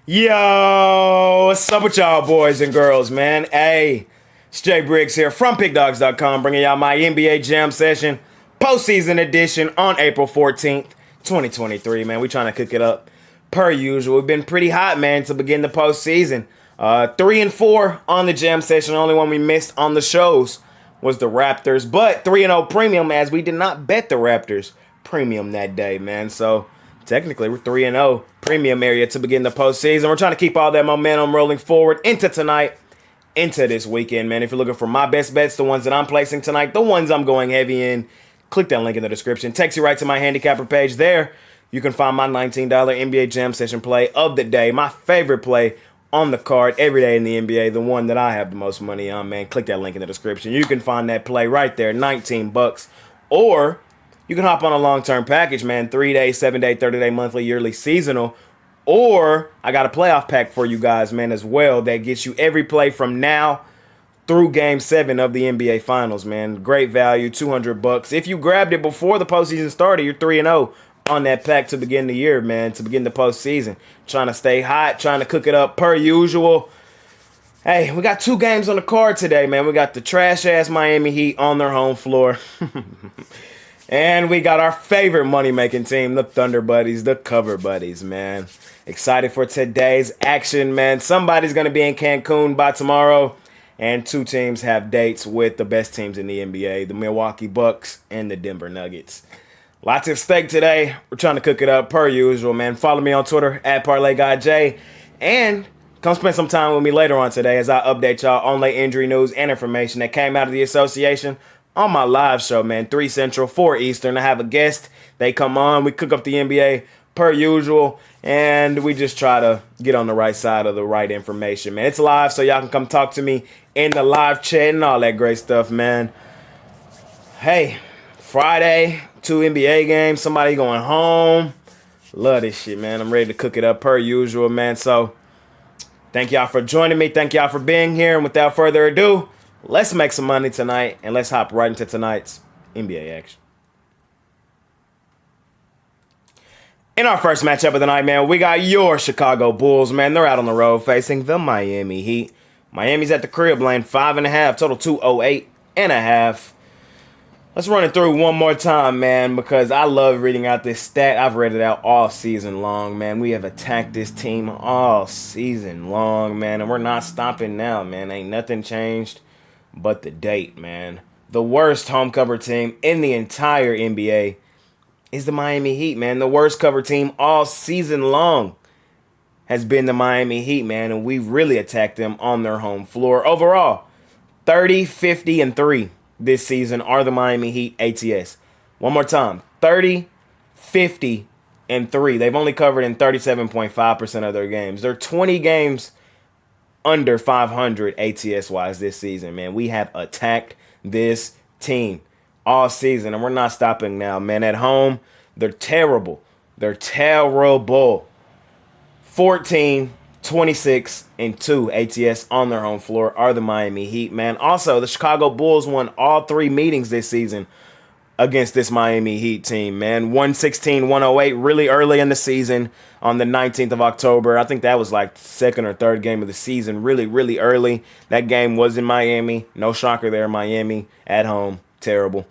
Yo, what's up with y'all boys and girls, man? Hey, it's Jay Briggs here from Pickdawgz.com, bringing y'all my NBA Jam Session postseason edition on April 14th, 2023, man. We trying to cook it up per usual. We've been pretty hot, man, to begin the postseason. 3 and 4 on the Jam Session. The only one we missed on the shows was the Raptors, but 3-0 premium, as we did not bet the Raptors premium that day, man. So technically, we're 3-0 premium area to begin the postseason. We're trying to keep all that momentum rolling forward into tonight, into this weekend, man. If you're looking for my best bets, the ones that I'm placing tonight, the ones I'm going heavy in, click that link in the description. Takes you right to my handicapper page. There, you can find my $19 NBA Jam Session play of the day, my favorite play on the card every day in the NBA, the one that I have the most money on, man. Click that link in the description. You can find that play right there, $19. Or you can hop on a long-term package, man. 3-day, 7-day, 30-day, monthly, yearly, seasonal. Or I got a playoff pack for you guys, man, as well, that gets you every play from now through Game 7 of the NBA Finals, man. Great value, $200. If you grabbed it before the postseason started, you're 3-0 on that pack to begin the year, man, to begin the postseason. Trying to stay hot, trying to cook it up per usual. Hey, we got 2 games on the card today, man. We got the trash-ass Miami Heat on their home floor. And we got our favorite money-making team, the Thunder Buddies, the Cover Buddies, man. Excited for today's action, man. Somebody's going to be in Cancun by tomorrow. And 2 teams have dates with the best teams in the NBA, the Milwaukee Bucks and the Denver Nuggets. Lots at stake today. We're trying to cook it up per usual, man. Follow me on Twitter, @ParlayGuyJ. And come spend some time with me later on today as I update y'all on late injury news and information that came out of the association on my live show, man, 3 Central, 4 Eastern. I have a guest. They come on. We cook up the NBA per usual, and we just try to get on the right side of the right information, man. It's live, so y'all can come talk to me in the live chat and all that great stuff, man. Hey, Friday, 2 NBA games, somebody going home. Love this shit, man. I'm ready to cook it up per usual, man. So thank y'all for joining me. Thank y'all for being here. And without further ado, let's make some money tonight, and let's hop right into tonight's NBA action. In our first matchup of the night, man, we got your Chicago Bulls, man. They're out on the road facing the Miami Heat. Miami's at the crib laying 5.5, total 208.5. Let's run it through one more time, man, because I love reading out this stat. I've read it out all season long, man. We have attacked this team all season long, man, and we're not stopping now, man. Ain't nothing changed but the date, man. The worst home cover team in the entire NBA is the Miami Heat, man. The worst cover team all season long has been the Miami Heat, man, and we've really attacked them on their home floor. Overall, 30, 50, and 3 this season are the Miami Heat ATS. One more time, 30, 50, and 3. They've only covered in 37.5% of their games. They're 20 games under 500 ATS-wise this season, man. We have attacked this team all season, and we're not stopping now, man. At home, they're terrible. They're terrible. 14, 26, and 2 ATS on their home floor are the Miami Heat, man. Also, the Chicago Bulls won all 3 meetings this season against this Miami Heat team, man. 116-108 really early in the season on the 19th of October. I think that was like second or third game of the season, really, really early. That game was in Miami. No shocker there, Miami at home. Terrible.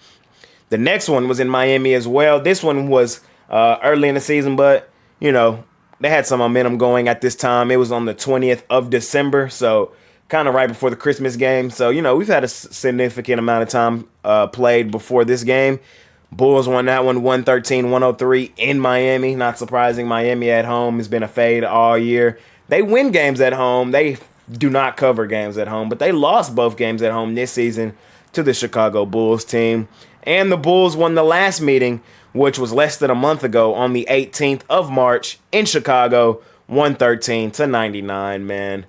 The next one was in Miami as well. This one was early in the season, but, you know, they had some momentum going at this time. It was on the 20th of December, so kind of right before the Christmas game. So, you know, we've had a significant amount of time played before this game. Bulls won that one 113-103 in Miami. Not surprising. Miami at home has been a fade all year. They win games at home. They do not cover games at home, but they lost both games at home this season to the Chicago Bulls team. And the Bulls won the last meeting, which was less than a month ago on the 18th of March in Chicago, 113-99, man.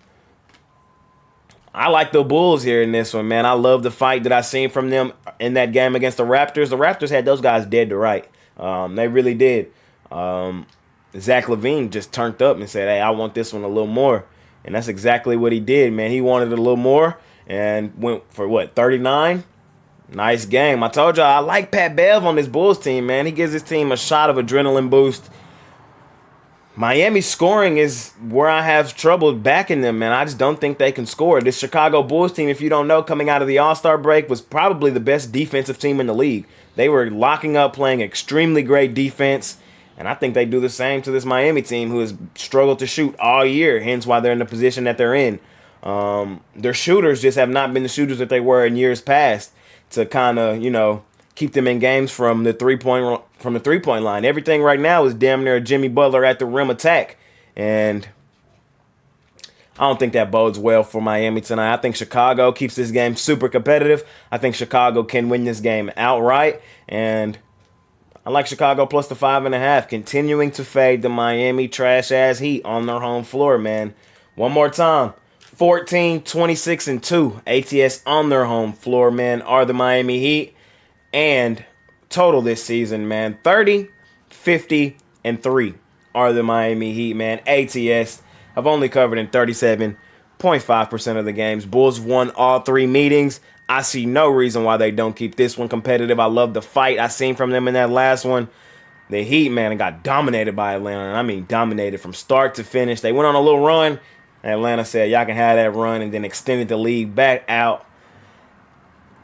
I like the Bulls here in this one, man. I love the fight that I seen from them in that game against the Raptors. The Raptors had those guys dead to right. They really did. Zach LaVine just turned up and said, hey, I want this one a little more. And that's exactly what he did, man. He wanted it a little more and went for, 39? Nice game. I told y'all I like Pat Bev on this Bulls team, man. He gives his team a shot of adrenaline boost. Miami's scoring is where I have trouble backing them, man. I just don't think they can score. This Chicago Bulls team, if you don't know, coming out of the All-Star break, was probably the best defensive team in the league. They were locking up, playing extremely great defense, and I think they do the same to this Miami team, who has struggled to shoot all year, hence why they're in the position that they're in. Their shooters just have not been the shooters that they were in years past to kind of, keep them in games from the three-point line. Everything right now is damn near a Jimmy Butler at the rim attack, and I don't think that bodes well for Miami tonight. I think Chicago keeps this game super competitive. I think Chicago can win this game outright, and I like Chicago plus the 5.5, continuing to fade the Miami trash-ass Heat on their home floor, man. One more time. 14, 26, and 2 ATS on their home floor, man, are the Miami Heat. And total this season, man, 30, 50, and 3 are the Miami Heat, man. ATS have only covered in 37.5% of the games. Bulls won all 3 meetings. I see no reason why they don't keep this one competitive. I love the fight I seen from them in that last one. The Heat, man, got dominated by Atlanta. I mean, dominated from start to finish. They went on a little run. Atlanta said, y'all can have that run, and then extended the lead back out.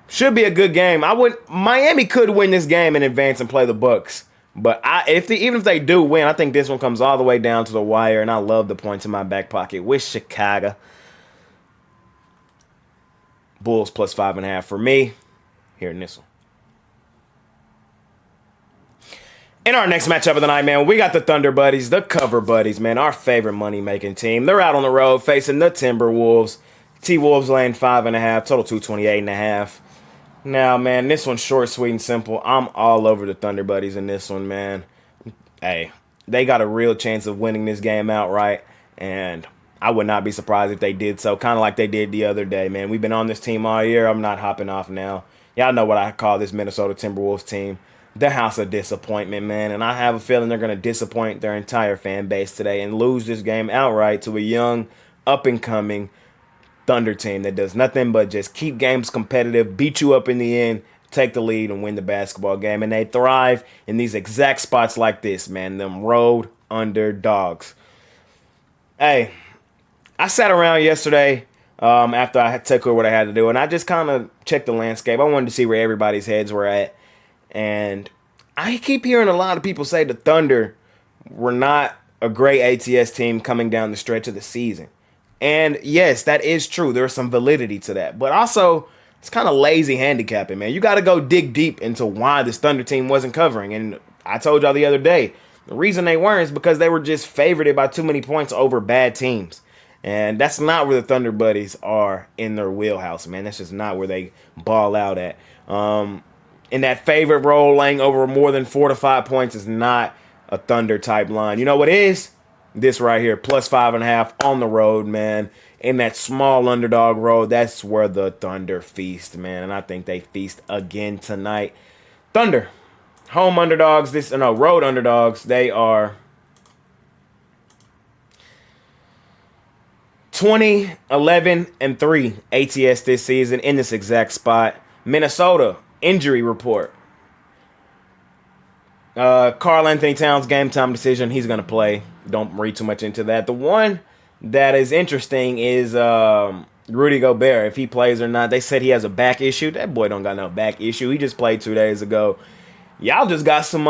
Should be a good game. Miami could win this game and advance and play the Bucks. But even if they do win, I think this one comes all the way down to the wire, and I love the points in my back pocket with Chicago. Bulls plus 5.5 for me here in this one. In our next matchup of the night, man, we got the Thunder Buddies, the cover buddies, man, our favorite money-making team. They're out on the road facing the Timberwolves. T-Wolves laying 5.5, total 228.5. Now, man, this one's short, sweet, and simple. I'm all over the Thunder Buddies in this one, man. Hey, they got a real chance of winning this game outright, and I would not be surprised if they did so, kind of like they did the other day, man. We've been on this team all year. I'm not hopping off now. Y'all know what I call this Minnesota Timberwolves team. The house of disappointment, man, and I have a feeling they're going to disappoint their entire fan base today and lose this game outright to a young, up-and-coming Thunder team that does nothing but just keep games competitive, beat you up in the end, take the lead, and win the basketball game. And they thrive in these exact spots like this, man, them road underdogs. Hey, I sat around yesterday after I took over what I had to do, and I just kind of checked the landscape. I wanted to see where everybody's heads were at. And I keep hearing a lot of people say the Thunder were not a great ATS team coming down the stretch of the season. And yes, that is true. There's some validity to that. But also, it's kind of lazy handicapping, man. You got to go dig deep into why this Thunder team wasn't covering. And I told y'all the other day, the reason they weren't is because they were just favored by too many points over bad teams. And that's not where the Thunder Buddies are in their wheelhouse, man. That's just not where they ball out at. In that favorite role, laying over more than 4 to 5 points is not a Thunder type line. You know what is? This right here, plus 5.5 on the road, man. In that small underdog road, that's where the Thunder feast, man. And I think they feast again tonight. Thunder, home underdogs, road underdogs, they are 20, 11, and 3 ATS this season in this exact spot. Minnesota, injury report. Karl Anthony Towns game time decision. He's going to play. Don't read too much into that. The one that is interesting is Rudy Gobert. If he plays or not. They said he has a back issue. That boy don't got no back issue. He just played 2 days ago. Y'all just got some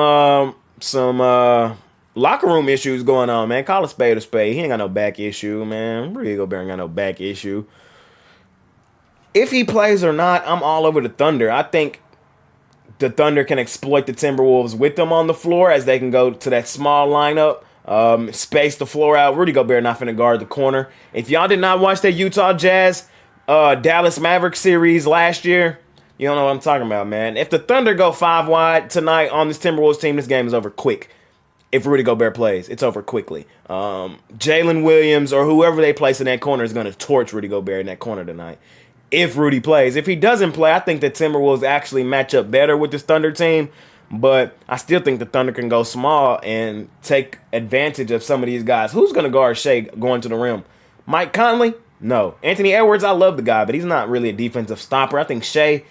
locker room issues going on, man. Call a spade a spade. He ain't got no back issue, man. Rudy Gobert ain't got no back issue. If he plays or not, I'm all over the Thunder. I think the Thunder can exploit the Timberwolves with them on the floor as they can go to that small lineup, space the floor out. Rudy Gobert not finna guard the corner. If y'all did not watch that Utah Jazz Dallas Mavericks series last year, you don't know what I'm talking about, man. If the Thunder go 5 wide tonight on this Timberwolves team, this game is over quick. If Rudy Gobert plays, it's over quickly. Jalen Williams or whoever they place in that corner is going to torch Rudy Gobert in that corner tonight. If Rudy plays. If he doesn't play, I think the Timberwolves actually match up better with this Thunder team. But I still think the Thunder can go small and take advantage of some of these guys. Who's going to guard Shea going to the rim? Mike Conley? No. Anthony Edwards, I love the guy, but he's not really a defensive stopper. I think Shea.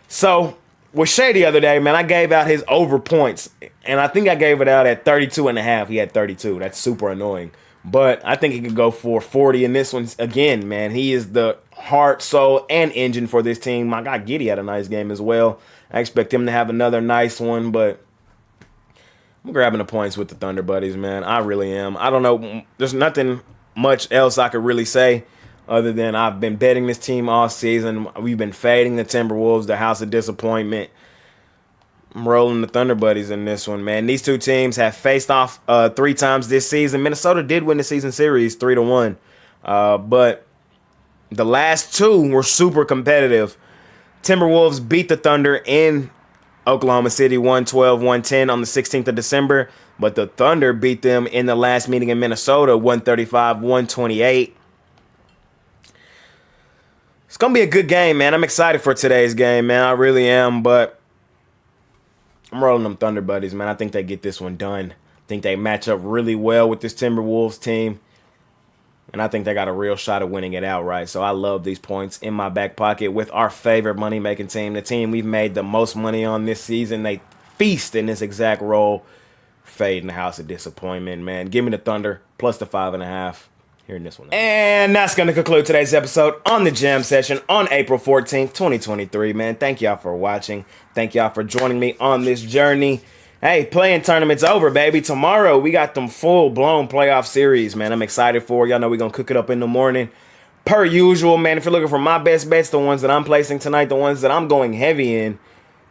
So with Shea the other day, man, I gave out his over points, and I think I gave it out at 32.5. He had 32. That's super annoying. But I think he could go for 40 in this one again, man. He is the heart, soul, and engine for this team. My guy Giddy had a nice game as well. I expect him to have another nice one, but I'm grabbing the points with the Thunder Buddies, man. I really am. I don't know. There's nothing much else I could really say other than I've been betting this team all season. We've been fading the Timberwolves, the house of disappointment. I'm rolling the Thunder Buddies in this one, man. These two teams have faced off 3 times this season. Minnesota did win the season series 3-1, but the last 2 were super competitive. Timberwolves beat the Thunder in Oklahoma City 112-110 on the 16th of December, but the Thunder beat them in the last meeting in Minnesota 135-128. It's going to be a good game, man. I'm excited for today's game, man. I really am, but I'm rolling them Thunder Buddies, man. I think they get this one done. I think they match up really well with this Timberwolves team, and I think they got a real shot at winning it outright. So I love these points in my back pocket with our favorite money-making team, the team we've made the most money on this season. They feast in this exact role. Fade in the house of disappointment, man. Give me the Thunder plus the 5.5 here in this one. And that's going to conclude today's episode on the Jam Session on April 14th, 2023, man. Thank y'all for watching. Thank y'all for joining me on this journey. Hey, playing tournament's over, baby. Tomorrow, we got them full-blown playoff series, man. I'm excited for it. Y'all know we're going to cook it up in the morning. Per usual, man, if you're looking for my best bets, the ones that I'm placing tonight, the ones that I'm going heavy in,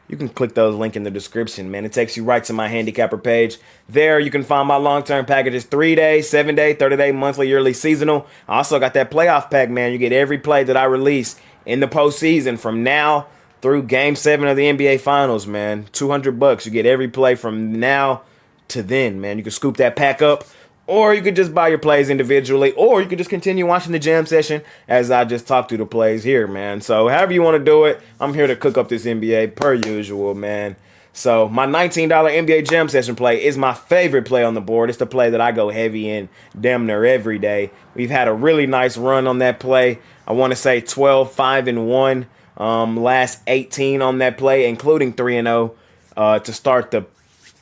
you can click those links in the description, man. It takes you right to my Handicapper page. There, you can find my long-term packages, 3-day, 7-day, 30-day, monthly, yearly, seasonal. I also got that playoff pack, man. You get every play that I release in the postseason from now through Game 7 of the NBA Finals, man. $200. You get every play from now to then, man. You can scoop that pack up, or you could just buy your plays individually, or you could just continue watching the Jam Session as I just talk through the plays here, man. So however you want to do it, I'm here to cook up this NBA per usual, man. So my $19 NBA Jam Session play is my favorite play on the board. It's the play that I go heavy in damn near every day. We've had a really nice run on that play. I want to say 12-5-1. Last 18 on that play, including 3-0 to start the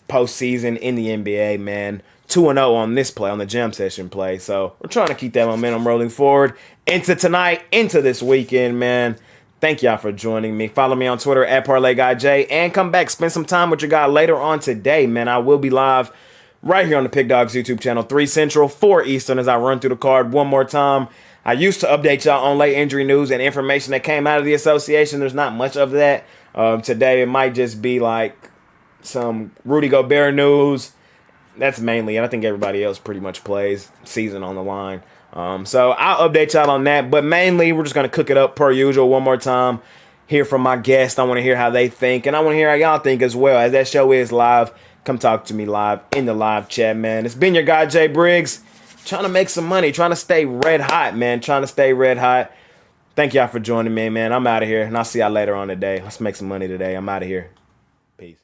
postseason in the NBA, man. 2-0 on this play, on the Jam Session play. So we're trying to keep that momentum rolling forward into tonight, into this weekend, man. Thank y'all for joining me. Follow me on Twitter at ParlayGuyJ, and come back, spend some time with your guy later on today, man. I will be live right here on the Pickdawgz YouTube channel, 3 Central, 4 Eastern, as I run through the card one more time. I used to update y'all on late injury news and information that came out of the association. There's not much of that. Today, it might just be like some Rudy Gobert news. That's mainly it. I think everybody else pretty much plays season on the line. So I'll update y'all on that. But mainly, we're just going to cook it up per usual one more time. Hear from my guests. I want to hear how they think. And I want to hear how y'all think as well. As that show is live, come talk to me live in the live chat, man. It's been your guy, Jay Briggs. Trying to make some money, trying to stay red hot, man. Trying to stay red hot. Thank y'all for joining me, man. I'm out of here, and I'll see y'all later on today. Let's make some money today. I'm out of here. Peace.